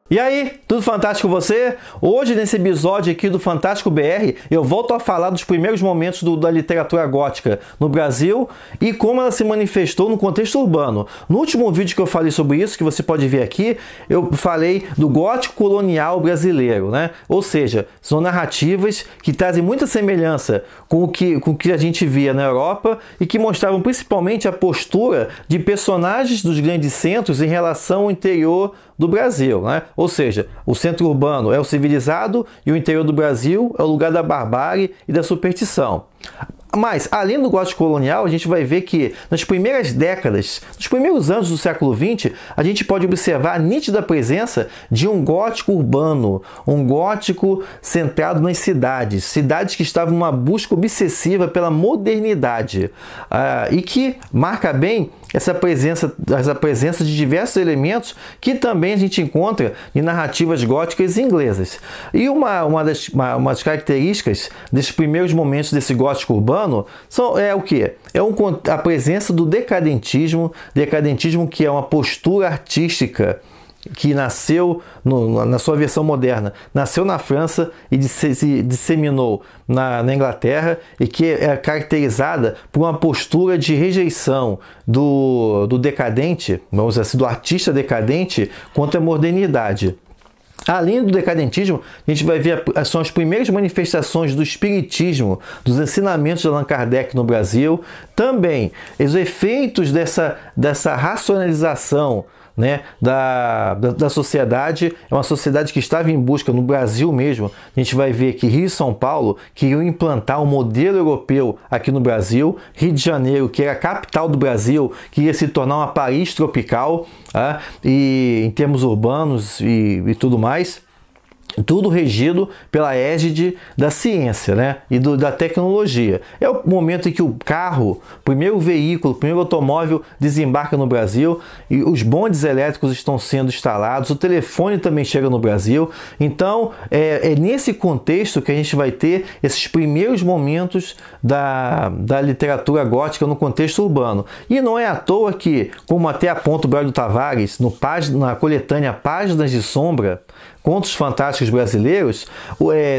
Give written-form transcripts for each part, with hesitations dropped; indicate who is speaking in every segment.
Speaker 1: E aí, tudo fantástico com você? Hoje, nesse episódio aqui do Fantástico BR, eu volto a falar dos primeiros momentos da literatura gótica no Brasil e como ela se manifestou no contexto urbano. No último vídeo que eu falei sobre isso, que você pode ver aqui, eu falei do gótico colonial brasileiro, né? Ou seja, são narrativas que trazem muita semelhança com o que a gente via na Europa e que mostravam principalmente a postura de personagens dos grandes centros em relação ao interior do Brasil, né? Ou seja, o centro urbano é o civilizado e o interior do Brasil é o lugar da barbárie e da superstição. Mas, além do gótico colonial, a gente vai ver que nas primeiras décadas, nos primeiros anos do século XX, a gente pode observar a nítida presença de um gótico urbano, um gótico centrado nas cidades, cidades que estavam numa busca obsessiva pela modernidade e que marca bem essa presença de diversos elementos que também a gente encontra em narrativas góticas inglesas. E uma das características desses primeiros momentos desse gótico urbano é o quê? A presença do decadentismo que é uma postura artística que nasceu na sua versão moderna, nasceu na França e se disseminou na Inglaterra e que é caracterizada por uma postura de rejeição do decadente, vamos dizer assim, do artista decadente contra a modernidade. Além do decadentismo, a gente vai ver são as primeiras manifestações do espiritismo, dos ensinamentos de Allan Kardec no Brasil, também os efeitos dessa racionalização, né, da sociedade. É uma sociedade que estava em busca, no Brasil mesmo, a gente vai ver que Rio e São Paulo queriam implantar um modelo europeu aqui no Brasil, Rio de Janeiro, que era a capital do Brasil, queria se tornar uma Paris tropical, e em termos urbanos e tudo mais. Tudo regido pela égide da ciência, né? E da tecnologia. É o momento em que o carro, o primeiro veículo, o primeiro automóvel desembarca no Brasil e os bondes elétricos estão sendo instalados, o telefone também chega no Brasil. Então, é nesse contexto que a gente vai ter esses primeiros momentos da literatura gótica no contexto urbano. E não é à toa que, como até aponta o Bernardo Tavares, na coletânea Páginas de Sombra, Contos Fantásticos Brasileiros,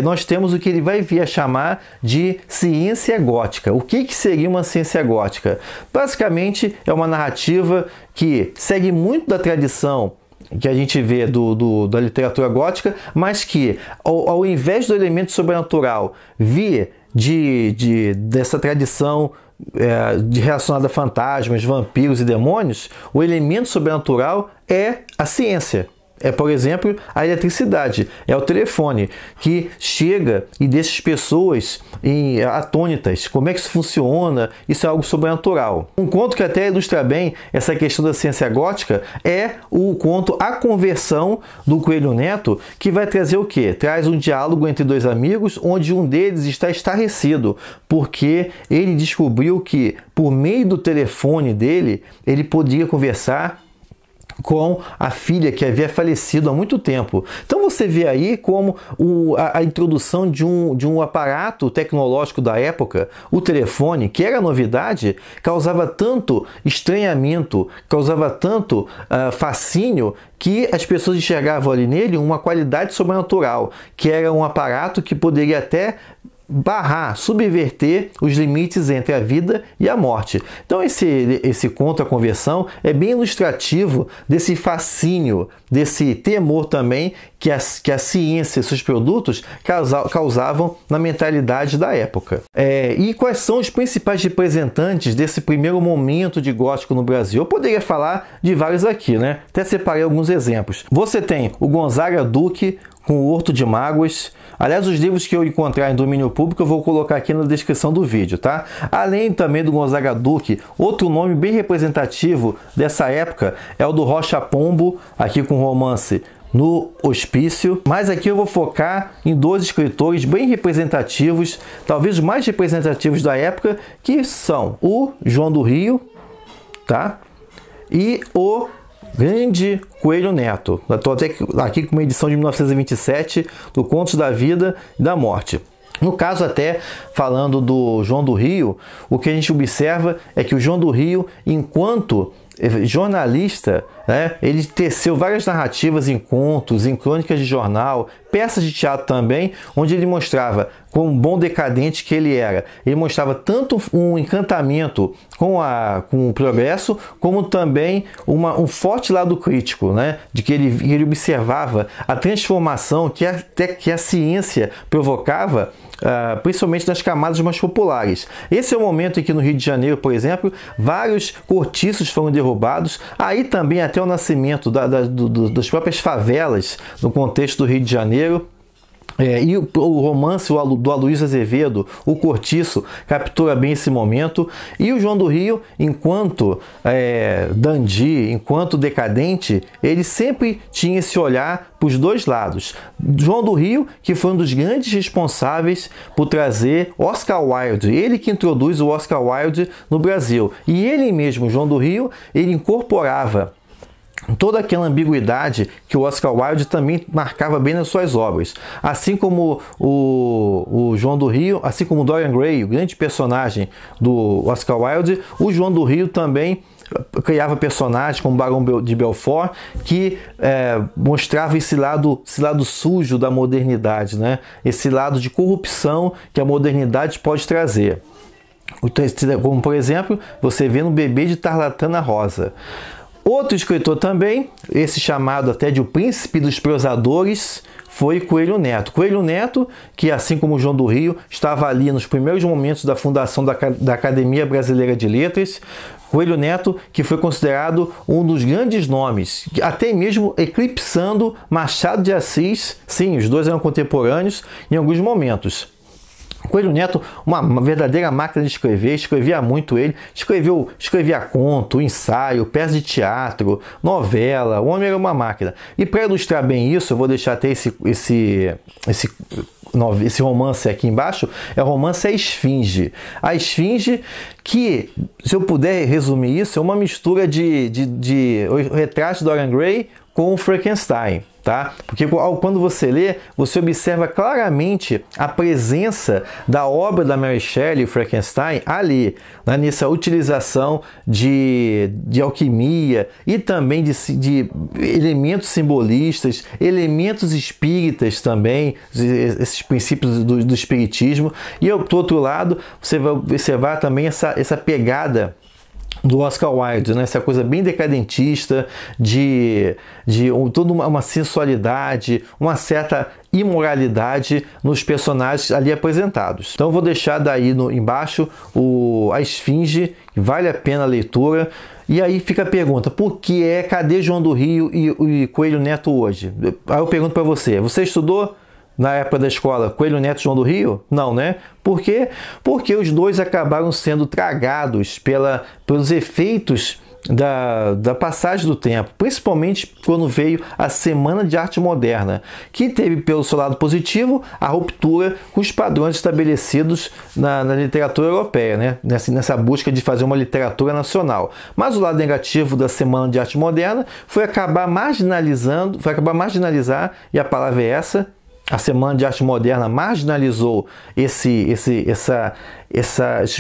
Speaker 1: nós temos o que ele vai vir a chamar de ciência gótica. O que seria uma ciência gótica? Basicamente, é uma narrativa que segue muito da tradição que a gente vê da literatura gótica, mas que, ao invés do elemento sobrenatural vir dessa tradição relacionada a fantasmas, vampiros e demônios, o elemento sobrenatural é a ciência. É, por exemplo, a eletricidade, é o telefone que chega e deixa as pessoas atônitas. Como é que isso funciona? Isso é algo sobrenatural. Um conto que até ilustra bem essa questão da ciência gótica é o conto A Conversão, do Coelho Neto, que vai trazer o quê? Traz um diálogo entre dois amigos, onde um deles está estarrecido, porque ele descobriu que, por meio do telefone dele, ele podia conversar com a filha que havia falecido há muito tempo. Então você vê aí como a introdução de um aparato tecnológico da época, o telefone, que era novidade, causava tanto estranhamento, causava tanto fascínio, que as pessoas enxergavam ali nele uma qualidade sobrenatural, que era um aparato que poderia até subverter os limites entre a vida e a morte. Então esse conto, A Conversão, é bem ilustrativo desse fascínio, desse temor também que a ciência e seus produtos causavam na mentalidade da época. E quais são os principais representantes desse primeiro momento de gótico no Brasil? Eu poderia falar de vários aqui, né? Até separei alguns exemplos. Você tem o Gonzaga Duque com o Horto de Mágoas. Aliás, os livros que eu encontrar em domínio público eu vou colocar aqui na descrição do vídeo, tá? Além também do Gonzaga Duque, outro nome bem representativo dessa época é o do Rocha Pombo, aqui com o romance No Hospício. Mas aqui eu vou focar em dois escritores bem representativos, talvez os mais representativos da época, que são o João do Rio, tá? E o Grande Coelho Neto. Estou até aqui com uma edição de 1927 do Contos da Vida e da Morte. No caso, até falando do João do Rio, o que a gente observa é que o João do Rio, enquanto jornalista, né, ele teceu várias narrativas em contos, em crônicas de jornal, peças de teatro também, onde ele mostrava como um bom decadente que ele era. Ele mostrava tanto um encantamento com o progresso, como também um forte lado crítico, né, de que ele observava a transformação que a ciência provocava, principalmente nas camadas mais populares. Esse é o momento em que no Rio de Janeiro, por exemplo, vários cortiços foram derrubados, aí também até o nascimento das próprias favelas no contexto do Rio de Janeiro. E o romance do Aloysio Azevedo, O Cortiço, captura bem esse momento. E o João do Rio, enquanto dandy, enquanto decadente, ele sempre tinha esse olhar para os dois lados. João do Rio, que foi um dos grandes responsáveis por trazer Oscar Wilde, ele que introduz o Oscar Wilde no Brasil. E ele mesmo, João do Rio, ele incorporava toda aquela ambiguidade que o Oscar Wilde também marcava bem nas suas obras. Assim como o João do Rio, assim como Dorian Gray, o grande personagem do Oscar Wilde, o João do Rio também criava personagens como Barão de Belfort, que mostrava esse lado sujo da modernidade, né? Esse lado de corrupção que a modernidade pode trazer. Como, por exemplo, você vê no Bebê de Tarlatana Rosa. Outro escritor também, esse chamado até de o príncipe dos prosadores, foi Coelho Neto. Coelho Neto, que assim como João do Rio, estava ali nos primeiros momentos da fundação da Academia Brasileira de Letras. Coelho Neto, que foi considerado um dos grandes nomes, até mesmo eclipsando Machado de Assis. Sim, os dois eram contemporâneos em alguns momentos. Coelho Neto, uma verdadeira máquina de escrever, escrevia muito ele, escrevia conto, ensaio, peça de teatro, novela, o homem era uma máquina. E para ilustrar bem isso, eu vou deixar até esse romance aqui embaixo, é o romance A Esfinge. A Esfinge, que, se eu puder resumir isso, é uma mistura de o retrato de Dorian Gray com o Frankenstein. Tá? Porque quando você lê, você observa claramente a presença da obra da Mary Shelley, Frankenstein, ali, né? Nessa utilização de alquimia e também de elementos simbolistas, elementos espíritas também, esses princípios do espiritismo. E do outro lado, você vai observar também essa pegada do Oscar Wilde, né? Essa coisa bem decadentista, de toda uma sensualidade, uma certa imoralidade nos personagens ali apresentados. Então eu vou deixar daí embaixo A Esfinge, que vale a pena a leitura. E aí fica a pergunta, cadê João do Rio e Coelho Neto hoje? Aí eu pergunto para você estudou na época da escola Coelho Neto e João do Rio? Não, né? Por quê? Porque os dois acabaram sendo tragados pelos efeitos da passagem do tempo, principalmente quando veio a Semana de Arte Moderna, que teve pelo seu lado positivo a ruptura com os padrões estabelecidos na literatura europeia, né? Nessa busca de fazer uma literatura nacional. Mas o lado negativo da Semana de Arte Moderna foi acabar marginalizar, e a palavra é essa. A Semana de Arte Moderna marginalizou esses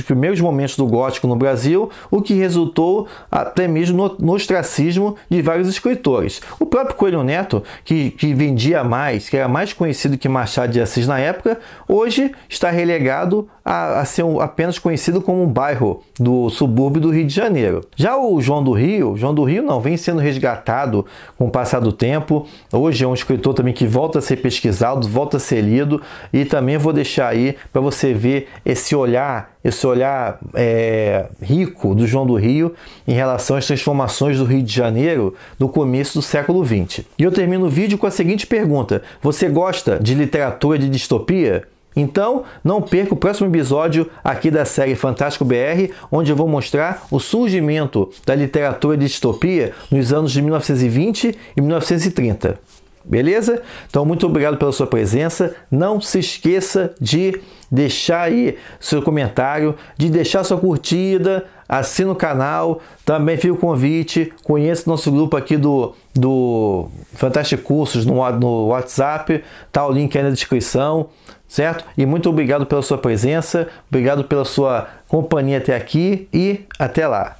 Speaker 1: primeiros momentos do gótico no Brasil, o que resultou até mesmo no ostracismo de vários escritores. O próprio Coelho Neto, que vendia mais, que era mais conhecido que Machado de Assis na época, hoje está relegado a ser apenas conhecido como um bairro do subúrbio do Rio de Janeiro. Já o João do Rio não, vem sendo resgatado com o passar do tempo. Hoje é um escritor também que volta a ser pesquisado, volta a ser lido, e também vou deixar aí para você ver esse olhar rico do João do Rio em relação às transformações do Rio de Janeiro no começo do século XX. E eu termino o vídeo com a seguinte pergunta: você gosta de literatura de distopia? Então, não perca o próximo episódio aqui da série Fantástico BR, onde eu vou mostrar o surgimento da literatura de distopia nos anos de 1920 e 1930. Beleza? Então, muito obrigado pela sua presença. Não se esqueça de deixar aí seu comentário, de deixar sua curtida, assina o canal. Também fica o convite, conheça o nosso grupo aqui do Fantástico Cursos no WhatsApp, tá o link aí na descrição, certo? E muito obrigado pela sua presença, obrigado pela sua companhia até aqui e até lá.